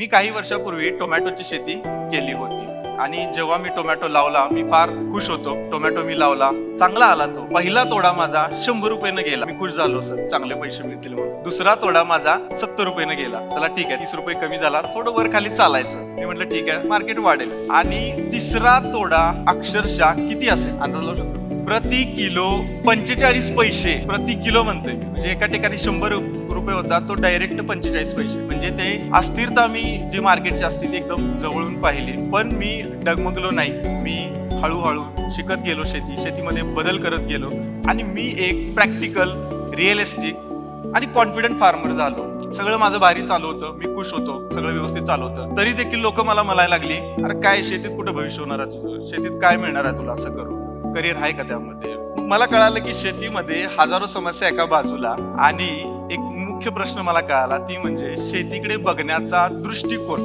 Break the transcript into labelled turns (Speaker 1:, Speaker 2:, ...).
Speaker 1: मी काही वर्षापूर्वी टोमॅटोची शेती केली होती आणि जेव्हा मी टोमॅटो लावला मी फार खुश होतो. टोमॅटो मी लावला, चांगला आला तो. पहिला तोडा माझा 100 रुपयानं गेला. मी खुश झालो, सर चांगले पैसे मिळतील म्हणून. दुसरा तोडा माझा 70 रुपयानं गेला. चला ठीक आहे, 30 रुपये कमी झाला, थोडं वर खाली चालायचं. मी म्हटलं ठीक आहे, मार्केट वाढेल. आणि तिसरा तोडा अक्षरशः किती असेल अंदाज लावू शकतो? प्रति किलो 45 पैसे प्रति किलो म्हणतोय. म्हणजे एका ठिकाणी 100 रुपये होता, तो डायरेक्ट 45 पैसे. म्हणजे ते अस्थिरता मी जी मार्केटची असते ती एकदम जवळून पाहिली. पण मी डगमगलो नाही. मी हळूहळू शिकत गेलो, शेतीमध्ये बदल करत गेलो आणि मी एक प्रॅक्टिकल, रिअलिस्टिक आणि कॉन्फिडंट फार्मर झालो. सगळं माझं भारी चालू होतं, मी खुश होतो, सगळं व्यवस्थित चालू होतं. तरी देखील लोक मला म्हणायला लागली, अरे काय शेतीत कुठं भविष्य होणार आहे तुझं? शेतीत काय मिळणार आहे तुला? असं करू करिअर आहे का त्यामध्ये? मग मला कळालं की शेतीमध्ये हजारो समस्या एका बाजूला आणि एक मुख्य प्रश्न मला कळाला, ती म्हणजे शेतीकडे बघण्याचा दृष्टिकोन.